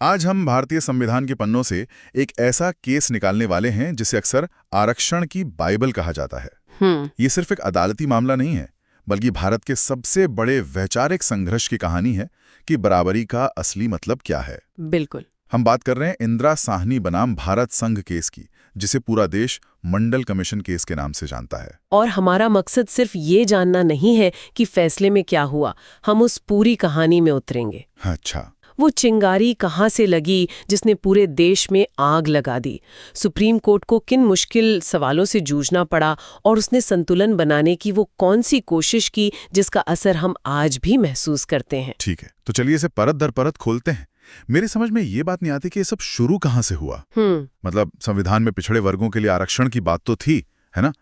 आज हम भारतीय संविधान के पन्नों से एक ऐसा केस निकालने वाले हैं जिसे अक्सर आरक्षण की बाइबल कहा जाता है। ये सिर्फ एक अदालती मामला नहीं है, बल्कि भारत के सबसे बड़े वैचारिक संघर्ष की कहानी है कि बराबरी का असली मतलब क्या है। बिल्कुल। हम बात कर रहे हैं इंदिरा साहनी बनाम भारत संघ केस की, जिसे पूरा देश मंडल कमीशन केस के नाम से जानता है। और हमारा मकसद सिर्फ ये जानना नहीं है कि फैसले में क्या हुआ, हम उस पूरी कहानी में उतरेंगे। अच्छा, वो चिंगारी कहाँ से लगी जिसने पूरे देश में आग लगा दी, सुप्रीम कोर्ट को किन मुश्किल सवालों से जूझना पड़ा और उसने संतुलन बनाने की वो कौन सी कोशिश की जिसका असर हम आज भी महसूस करते हैं। ठीक है, तो चलिए इसे परत दर परत खोलते हैं। मेरी समझ में ये बात नहीं आती कि ये सब शुरू कहाँ से हुआ। मतलब संविधान में पिछड़े वर्गों के लिए आरक्षण की बात तो थी, है ना?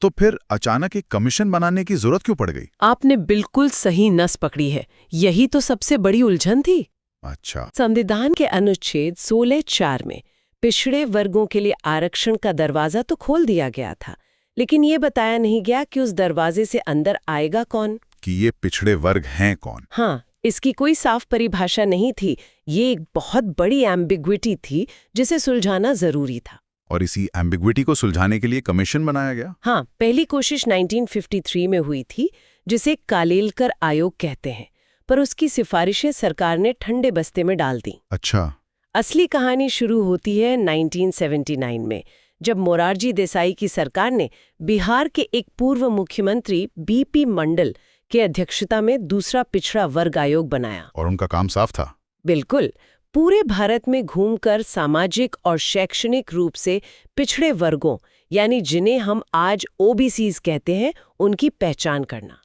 तो फिर अचानक एक कमीशन बनाने की जरूरत क्यों पड़ गई? आपने बिल्कुल सही नस पकड़ी है, यही तो सबसे बड़ी उलझन थी। अच्छा। संविधान के अनुच्छेद 16(4) में पिछड़े वर्गों के लिए आरक्षण का दरवाजा तो खोल दिया गया था, लेकिन ये बताया नहीं गया कि उस दरवाजे से अंदर आएगा कौन, कि ये पिछड़े वर्ग हैं कौन। हाँ, इसकी कोई साफ परिभाषा नहीं थी। ये एक बहुत बड़ी एम्बिग्विटी थी जिसे सुलझाना जरूरी था। और इसी एम्बिग्विटी को सुलझाने के लिए कमीशन बनाया गया। हाँ, पहली कोशिश 1953 में हुई थी, जिसे कालेलकर आयोग कहते हैं, पर उसकी सिफारिशें सरकार ने ठंडे बस्ते में डाल दी। अच्छा। असली कहानी शुरू होती है 1979 में, जब मोरारजी देसाई की सरकार ने बिहार के एक पूर्व मुख्यमंत्री बीपी मंडल के अध्यक्षता में दूसरा पिछड़ा वर्ग आयोग बनाया। और उनका काम साफ था। बिल्कुल, पूरे भारत में घूमकर सामाजिक और शैक्षणिक रूप से पिछड़े वर्गों, यानी जिन्हें हम आज ओबीसीज कहते हैं, उनकी पहचान करना।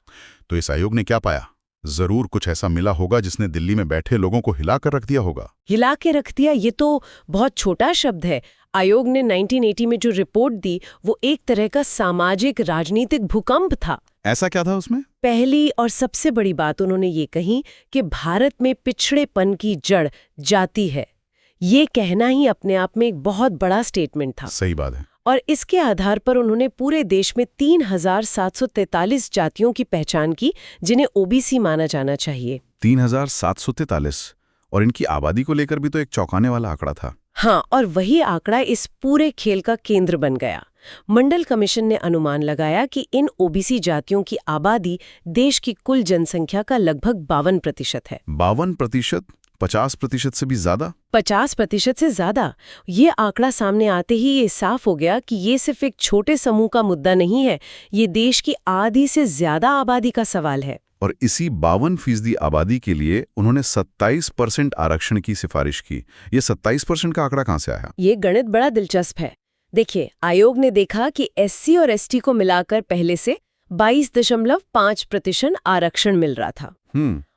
तो इस आयोग ने क्या पाया? जरूर कुछ ऐसा मिला होगा जिसने दिल्ली में बैठे लोगों को हिला कर रख दिया होगा। हिला के रख दिया ये तो बहुत छोटा शब्द है। आयोग ने 1980 में जो रिपोर्ट दी वो एक तरह का सामाजिक राजनीतिक भूकंप था। ऐसा क्या था उसमें? पहली और सबसे बड़ी बात उन्होंने ये कही कि भारत में पिछड़ेपन की जड़ जाति है। ये कहना ही अपने आप में एक बहुत बड़ा स्टेटमेंट था। सही बात है। और इसके आधार पर उन्होंने पूरे देश में 3743 जातियों की पहचान की जिन्हें ओबीसी माना जाना चाहिए। 3743, और इनकी आबादी को लेकर भी तो एक चौंकाने वाला आंकड़ा था। हाँ, और वही आंकड़ा इस पूरे खेल का केंद्र बन गया। मंडल कमीशन ने अनुमान लगाया कि इन ओबीसी जातियों की आबादी देश की कुल जनसंख्या का लगभग 52% है। 52%? 50% से भी ज्यादा? 50% से ज्यादा। ये आंकड़ा सामने आते ही ये साफ हो गया कि ये सिर्फ एक छोटे समूह का मुद्दा नहीं है, ये देश की आधी से ज्यादा आबादी का सवाल है। और इसी 52% आबादी के लिए उन्होंने 27% आरक्षण की सिफारिश की। ये 27% का आंकड़ा कहाँ से आया? ये गणित बड़ा दिलचस्प है। देखिए, आयोग ने देखा कि एससी और एसटी को मिलाकर पहले से 22.5% आरक्षण मिल रहा था।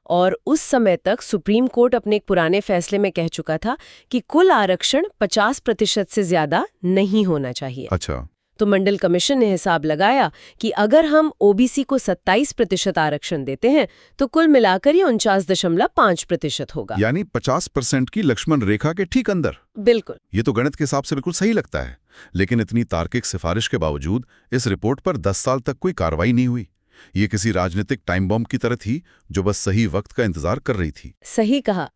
और उस समय तक सुप्रीम कोर्ट अपने एक पुराने फैसले में कह चुका था कि कुल आरक्षण 50% से ज्यादा नहीं होना चाहिए। अच्छा। तो मंडल कमीशन ने हिसाब लगाया कि अगर हम ओबीसी को 27% आरक्षण देते हैं तो कुल मिलाकर ये 49.5% होगा, यानी 50% की लक्ष्मण रेखा के ठीक अंदर। बिल्कुल। ये तो गणित के हिसाब से बिल्कुल सही लगता है, लेकिन इतनी तार्किक सिफारिश के बावजूद इस रिपोर्ट पर 10 साल तक कोई कार्रवाई नहीं हुई। ये किसी राजनीतिक टाइम बम की तरह थी जो बस सही वक्त का इंतजार कर रही थी। सही कहा।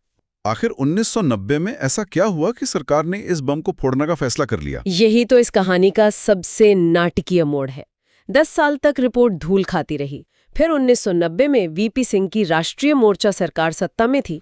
आखिर 1990 में ऐसा क्या हुआ कि सरकार ने इस बम को फोड़ने का फैसला कर लिया? यही तो इस कहानी का सबसे नाटकीय मोड़ है। 10 साल तक रिपोर्ट धूल खाती रही। फिर 1990 में वीपी सिंह की राष्ट्रीय मोर्चा सरकार सत्ता में थी।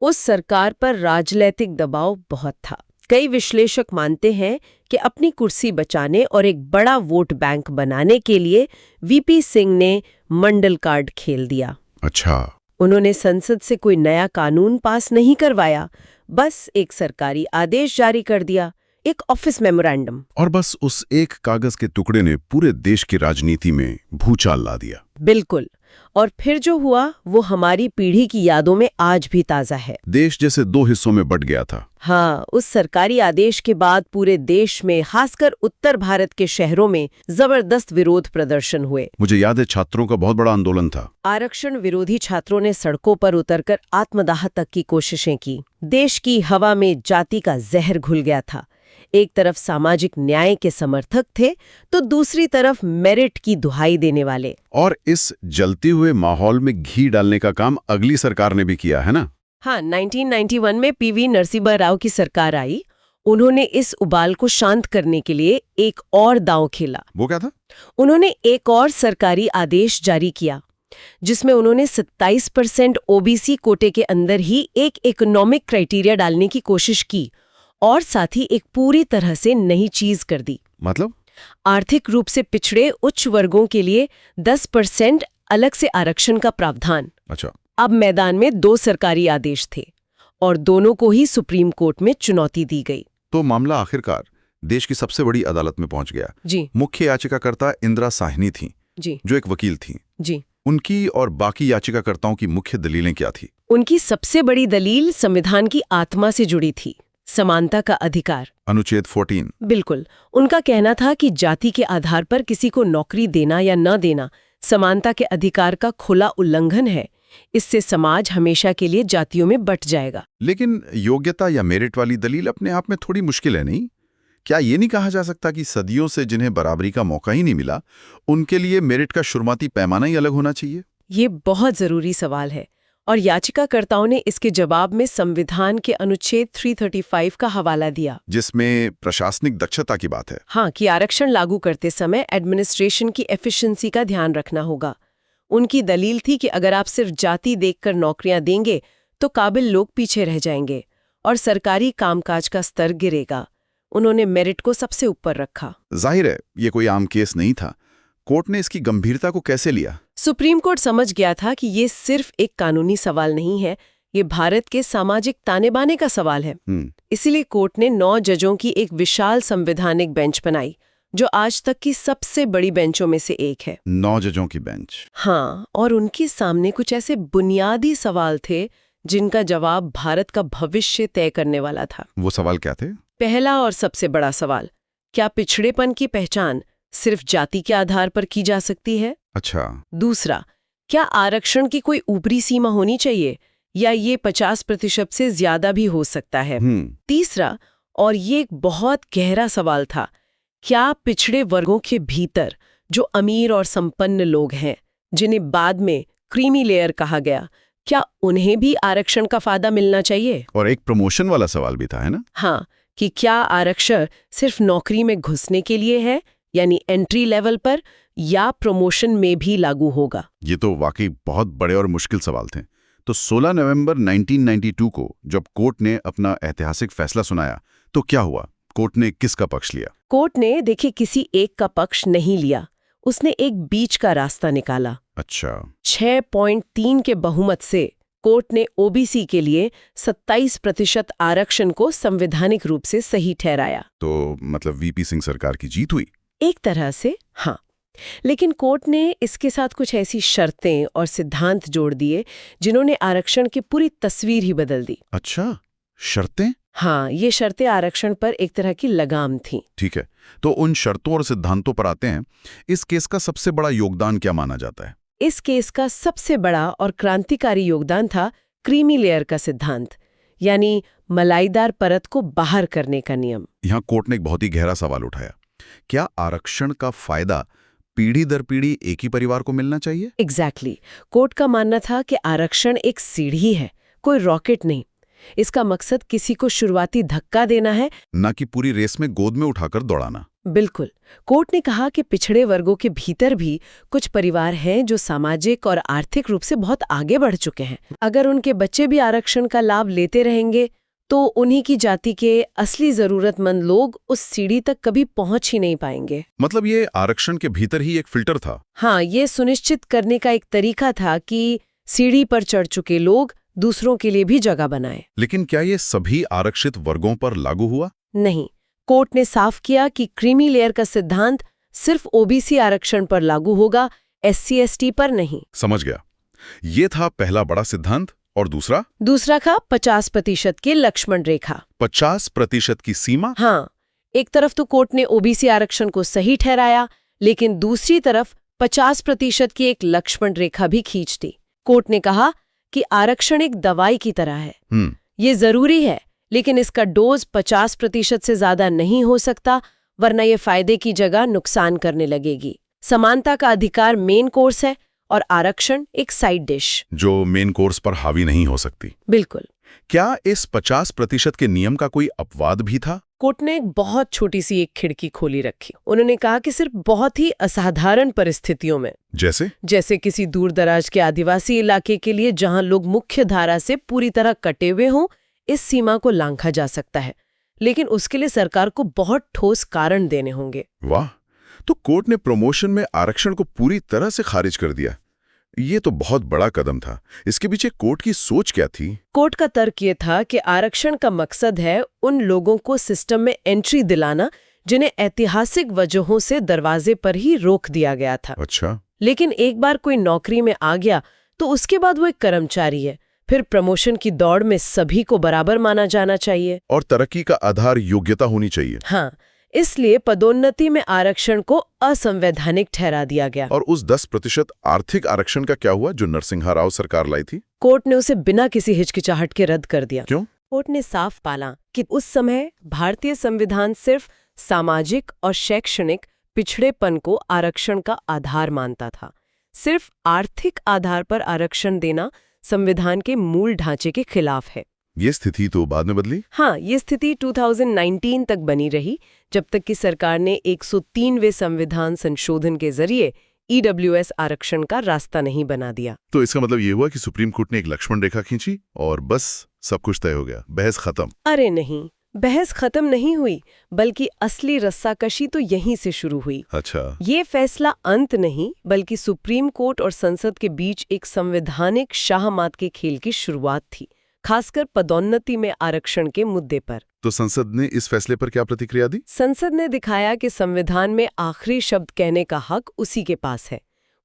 उस सरकार पर राजनीतिक दबाव बहुत था। कई विश्लेषक मानते हैं कि अपनी कुर्सी बचाने और एक बड़ा वोट बैंक बनाने के लिए वीपी सिंह ने मंडल कार्ड खेल दिया। अच्छा। उन्होंने संसद से कोई नया कानून पास नहीं करवाया, बस एक सरकारी आदेश जारी कर दिया, एक ऑफिस मेमोरेंडम। और बस उस एक कागज के टुकड़े ने पूरे देश की राजनीति में भूचाल ला दिया। बिल्कुल। और फिर जो हुआ वो हमारी पीढ़ी की यादों में आज भी ताजा है। देश जैसे 2 हिस्सों में बंट गया था। हाँ, उस सरकारी आदेश के बाद पूरे देश में, खासकर उत्तर भारत के शहरों में जबरदस्त विरोध प्रदर्शन हुए। मुझे याद है छात्रों का बहुत बड़ा आंदोलन था। आरक्षण विरोधी छात्रों ने सड़कों पर उतरकर आत्मदाह तक की कोशिशें की। देश की हवा में जाति का जहर घुल गया था। एक तरफ सामाजिक न्याय के समर्थक थे तो दूसरी तरफ मेरिट की दुहाई देने वाले। और इस जलते हुए माहौल में घी डालने का काम अगली सरकार ने भी किया, है ना? हाँ, 1991 में पीवी नरसिम्हा राव की सरकार आई। उन्होंने इस उबाल को शांत करने के लिए एक और दांव खेला। वो क्या था? उन्होंने एक और सरकारी आदेश जारी किया जिसमें उन्होंने 27% ओबीसी कोटे के अंदर ही एक इकोनॉमिक क्राइटेरिया डालने की कोशिश की और साथ ही एक पूरी तरह से नई चीज कर दी। मतलब? आर्थिक रूप से पिछड़े उच्च वर्गों के लिए 10% अलग से आरक्षण का प्रावधान। अच्छा। अब मैदान में 2 सरकारी आदेश थे और दोनों को ही सुप्रीम कोर्ट में चुनौती दी गई। तो मामला आखिरकार देश की सबसे बड़ी अदालत में पहुंच गया। जी। मुख्य याचिकाकर्ता इंदिरा साहनी थी, जी, जो एक वकील थी। जी। उनकी और बाकी याचिकाकर्ताओं की मुख्य दलीलें क्या थी? उनकी सबसे बड़ी दलील संविधान की आत्मा से जुड़ी थी, समानता का अधिकार। अनुच्छेद 14। बिल्कुल। उनका कहना था कि जाति के आधार पर किसी को नौकरी देना या न देना समानता के अधिकार का खुला उल्लंघन है। इससे समाज हमेशा के लिए जातियों में बंट जाएगा। लेकिन योग्यता या मेरिट वाली दलील अपने आप में थोड़ी मुश्किल है, नहीं? क्या ये नहीं कहा जा सकता कि सदियों से जिन्हें बराबरी का मौका ही नहीं मिला, उनके लिए मेरिट का शुरुआती पैमाना ही अलग होना चाहिए? ये बहुत जरूरी सवाल है और याचिकाकर्ताओं ने इसके जवाब में संविधान के अनुच्छेद 335 का हवाला दिया, जिसमें प्रशासनिक दक्षता की बात है। हाँ, कि आरक्षण लागू करते समय एडमिनिस्ट्रेशन की एफिशिएंसी का ध्यान रखना होगा। उनकी दलील थी कि अगर आप सिर्फ जाति देखकर नौकरियां देंगे तो काबिल लोग पीछे रह जाएंगे और सरकारी कामकाज का स्तर गिरेगा। उन्होंने मेरिट को सबसे ऊपर रखा। जाहिर है ये कोई आम केस नहीं था। कोर्ट ने इसकी गंभीरता को कैसे लिया? सुप्रीम कोर्ट समझ गया था कि ये सिर्फ एक कानूनी सवाल नहीं है, ये भारत के सामाजिक ताने-बाने का सवाल है। इसीलिए कोर्ट ने 9 जजों की एक विशाल संवैधानिक बेंच बनाई, जो आज तक की सबसे बड़ी बेंचों में से एक है। 9 जजों की बेंच। हाँ, और उनके सामने कुछ ऐसे बुनियादी सवाल थे जिनका जवाब भारत का भविष्य तय करने वाला था। वो सवाल क्या थे? पहला और सबसे बड़ा सवाल, क्या पिछड़ेपन की पहचान सिर्फ जाति के आधार पर की जा सकती है? अच्छा। दूसरा, क्या आरक्षण की कोई ऊपरी सीमा होनी चाहिए या ये 50% से ज्यादा भी हो सकता है? तीसरा, और ये एक बहुत गहरा सवाल था, क्या पिछड़े वर्गों के भीतर जो अमीर और संपन्न लोग हैं, जिन्हें बाद में क्रीमी लेयर कहा गया, क्या उन्हें भी आरक्षण का फायदा मिलना चाहिए? और एक प्रमोशन वाला सवाल भी था, है ना? हाँ, कि क्या आरक्षण सिर्फ नौकरी में घुसने के लिए है, यानी एंट्री लेवल पर, या प्रमोशन में भी लागू होगा? ये तो वाकई बहुत बड़े और मुश्किल सवाल थे। तो 16 नवंबर 1992 को जब कोर्ट ने अपना ऐतिहासिक फैसला सुनाया, तो क्या हुआ? कोर्ट ने किसका पक्ष लिया? कोर्ट ने देखिए किसी एक का पक्ष नहीं लिया, उसने एक बीच का रास्ता निकाला। अच्छा। 6.3 के बहुमत से कोर्ट ने ओबीसी के लिए 27% आरक्षण को संवैधानिक रूप से सही ठहराया। तो मतलब वीपी सिंह सरकार की जीत हुई? एक तरह से हाँ, लेकिन कोर्ट ने इसके साथ कुछ ऐसी शर्तें और सिद्धांत जोड़ दिए जिन्होंने आरक्षण की पूरी तस्वीर ही बदल दी। अच्छा, शर्तें? हाँ, ये शर्तें आरक्षण पर एक तरह की लगाम थीं। ठीक है, तो उन शर्तों और सिद्धांतों पर आते हैं। इस केस का सबसे बड़ा योगदान क्या माना जाता है? इस केस का सबसे बड़ा और क्रांतिकारी योगदान था क्रीमी लेयर का सिद्धांत, यानी मलाईदार परत को बाहर करने का नियम। यहाँ कोर्ट ने एक बहुत ही गहरा सवाल उठाया, क्या आरक्षण का फायदा पीढ़ी दर पीढ़ी एक ही परिवार को मिलना चाहिए? एग्जैक्टली। कोर्ट का मानना था कि आरक्षण एक सीढ़ी है, कोई रॉकेट नहीं। इसका मकसद किसी को शुरुआती धक्का देना है, न कि पूरी रेस में गोद में उठाकर दौड़ाना। बिल्कुल। कोर्ट ने कहा कि पिछड़े वर्गों के भीतर भी कुछ परिवार हैं जो सामाजिक और आर्थिक रूप से बहुत आगे बढ़ चुके हैं। अगर उनके बच्चे भी आरक्षण का लाभ लेते रहेंगे तो उन्हीं की जाति के असली जरूरतमंद लोग उस सीढ़ी तक कभी पहुंच ही नहीं पाएंगे। मतलब ये आरक्षण के भीतर ही एक फिल्टर था? हाँ, ये सुनिश्चित करने का एक तरीका था कि सीढ़ी पर चढ़ चुके लोग दूसरों के लिए भी जगह बनाएं। लेकिन क्या ये सभी आरक्षित वर्गों पर लागू हुआ? नहीं। कोर्ट ने साफ किया कि क्रीमी लेयर का सिद्धांत सिर्फ ओबीसी आरक्षण पर लागू होगा, SC/ST पर नहीं। समझ गया। ये था पहला बड़ा सिद्धांत। और दूसरा था 50% की लक्ष्मण रेखा। 50% की सीमा? हाँ, एक तरफ तो कोर्ट ने ओबीसी आरक्षण को सही ठहराया, लेकिन दूसरी तरफ 50% की एक लक्ष्मण रेखा भी खींच दी। कोर्ट ने कहा कि आरक्षण एक दवाई की तरह है। ये जरूरी है, लेकिन इसका डोज 50% से ज्यादा नहीं हो सकता, वरना ये फायदे की जगह नुकसान करने लगेगी। समानता का अधिकार मेन कोर्स है और आरक्षण एक साइड डिश, जो मेन कोर्स पर हावी नहीं हो सकती। बिल्कुल। क्या इस 50% के नियम का कोई अपवाद भी था? कोर्ट ने एक बहुत छोटी सी एक खिड़की खोली रखी। उन्होंने कहा कि सिर्फ बहुत ही असाधारण परिस्थितियों में, जैसे किसी दूर दराज के आदिवासी इलाके के लिए जहां लोग मुख्य धारा से पूरी तरह कटे हुए हों, इस सीमा को लांघा जा सकता है, लेकिन उसके लिए सरकार को बहुत ठोस कारण देने होंगे। वाह, तो कोर्ट ने प्रमोशन में आरक्षण को पूरी तरह से खारिज कर दिया। ये तो बहुत बड़ा कदम था। इसके पीछे कोर्ट की सोच क्या थी? कोर्ट का तर्क ये था कि आरक्षण का मकसद है उन लोगों को सिस्टम में एंट्री दिलाना जिन्हें ऐतिहासिक वजहों से दरवाजे पर ही रोक दिया गया था। अच्छा। लेकिन एक बार कोई नौकरी में आ गया तो उसके बाद वो एक कर्मचारी है। फिर प्रमोशन की दौड़ में सभी को बराबर माना जाना चाहिए और तरक्की का आधार योग्यता होनी चाहिए। हाँ, इसलिए पदोन्नति में आरक्षण को असंवैधानिक ठहरा दिया गया। और उस 10% आर्थिक आरक्षण का क्या हुआ जो नरसिंह राव सरकार लाई थी? कोर्ट ने उसे बिना किसी हिचकिचाहट के रद्द कर दिया। क्यों? कोर्ट ने साफ पाला कि उस समय भारतीय संविधान सिर्फ सामाजिक और शैक्षणिक पिछड़ेपन को आरक्षण का आधार मानता था। सिर्फ आर्थिक आधार पर आरक्षण देना संविधान के मूल ढांचे के खिलाफ है। ये स्थिति तो बाद में बदली? हाँ, ये स्थिति 2019 तक बनी रही, जब तक कि सरकार ने 103वें संविधान संशोधन के जरिए EWS आरक्षण का रास्ता नहीं बना दिया। तो इसका मतलब ये हुआ कि सुप्रीम कोर्ट ने एक लक्ष्मण रेखा खींची और बस सब कुछ तय हो गया, बहस खत्म? अरे नहीं, बहस खत्म नहीं हुई, बल्कि असली रस्साकशी तो यहीं से शुरू हुई। अच्छा। ये फैसला अंत नहीं, बल्कि सुप्रीम कोर्ट और संसद के बीच एक संवैधानिक शाहमात के खेल की शुरुआत थी, खासकर पदोन्नति में आरक्षण के मुद्दे पर। तो संसद ने इस फैसले पर क्या प्रतिक्रिया दी? संसद ने दिखाया कि संविधान में आखिरी शब्द कहने का हक उसी के पास है।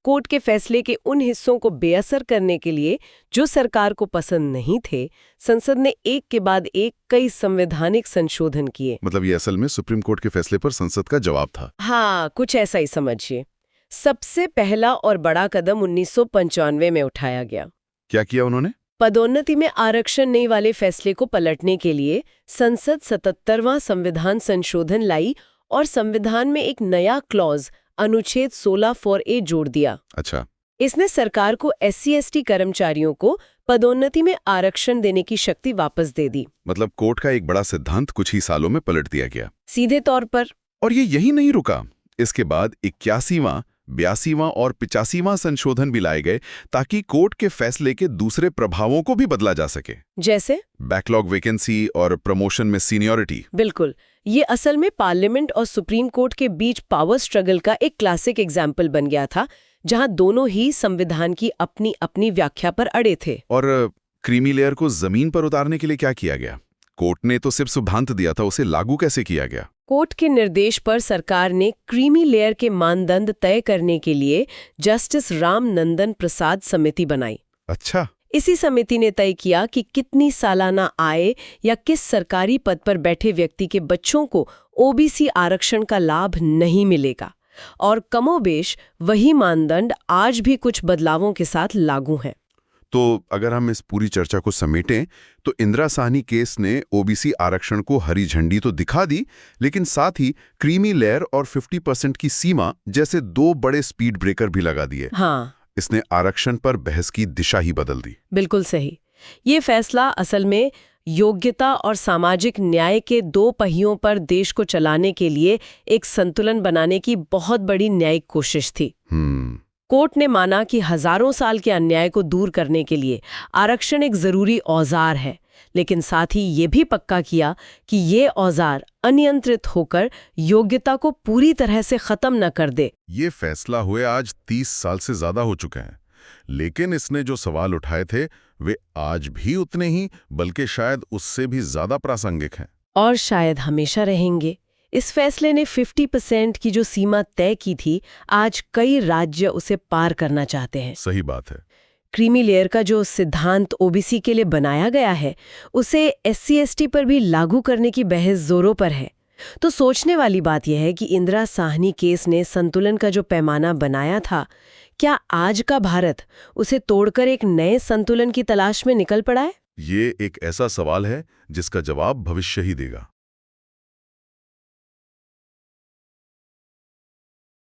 कोर्ट के फैसले के उन हिस्सों को बेअसर करने के लिए जो सरकार को पसंद नहीं थे, संसद ने एक के बाद एक कई संवैधानिक संशोधन किए। मतलब ये असल में सुप्रीम कोर्ट के फैसले पर संसद का जवाब था? हाँ, कुछ ऐसा ही समझिए। सबसे पहला और बड़ा कदम 1995 में उठाया गया। क्या किया उन्होंने? पदोन्नति में आरक्षण नहीं वाले फैसले को पलटने के लिए संसद 77वां संविधान संशोधन लाई और संविधान में एक नया क्लॉज अनुच्छेद 16(4)(a) जोड़ दिया। अच्छा। इसने सरकार को SC/ST कर्मचारियों को पदोन्नति में आरक्षण देने की शक्ति वापस दे दी। मतलब कोर्ट का एक बड़ा सिद्धांत कुछ ही सालों में पलट दिया गया, सीधे तौर पर। और ये यही नहीं रुका। इसके बाद 81वां, 82वां और 85वां संशोधन भी लाए गए ताकि कोर्ट के फैसले के दूसरे प्रभावों को भी बदला जा सके। जैसे बैकलॉग वैकेंसी और प्रमोशन में सीनियरिटी। बिल्कुल, ये असल में पार्लियामेंट और सुप्रीम कोर्ट के बीच पावर स्ट्रगल का एक क्लासिक एग्जाम्पल बन गया था, जहां दोनों ही संविधान की अपनी अपनी व्याख्या पर अड़े थे। और क्रीमी लेयर को जमीन पर उतारने के लिए क्या किया गया? कोर्ट ने तो सिर्फ सिद्धांत दिया था, उसे लागू कैसे किया गया? कोर्ट के निर्देश पर सरकार ने क्रीमी लेयर के मानदंड तय करने के लिए जस्टिस राम नंदन प्रसाद समिति बनाई। अच्छा। इसी समिति ने तय किया कि कितनी सालाना आय या किस सरकारी पद पर बैठे व्यक्ति के बच्चों को OBC आरक्षण का लाभ नहीं मिलेगा, और कमोबेश वही मानदंड आज भी कुछ बदलावों के साथ लागू हैं। तो अगर हम इस पूरी चर्चा को समेटें तो इंदिरा साहनी केस ने OBC आरक्षण को हरी झंडी तो दिखा दी, लेकिन साथ ही क्रीमी लेयर और 50% की सीमा जैसे दो बड़े स्पीड ब्रेकर भी लगा दिए। हाँ, इसने आरक्षण पर बहस की दिशा ही बदल दी। बिल्कुल सही। ये फैसला असल में योग्यता और सामाजिक न्याय के दो पहियों पर देश को चलाने के लिए एक संतुलन बनाने की बहुत बड़ी न्यायिक कोशिश थी। कोर्ट ने माना कि हजारों साल के अन्याय को दूर करने के लिए आरक्षण एक जरूरी औजार है, लेकिन साथ ही ये भी पक्का किया कि ये औजार अनियंत्रित होकर योग्यता को पूरी तरह से खत्म न कर दे। ये फैसला हुए आज 30 साल से ज्यादा हो चुके हैं, लेकिन इसने जो सवाल उठाए थे वे आज भी उतने ही, बल्कि शायद उससे भी ज्यादा प्रासंगिक हैं। और शायद हमेशा रहेंगे। इस फैसले ने 50% की जो सीमा तय की थी, आज कई राज्य उसे पार करना चाहते हैं। सही बात है। क्रीमी लेयर का जो सिद्धांत OBC के लिए बनाया गया है, उसे SC/ST पर भी लागू करने की बहस जोरों पर है। तो सोचने वाली बात यह है कि इंदिरा साहनी केस ने संतुलन का जो पैमाना बनाया था, क्या आज का भारत उसे तोड़कर एक नए संतुलन की तलाश में निकल पड़ा है? ये एक ऐसा सवाल है जिसका जवाब भविष्य ही देगा।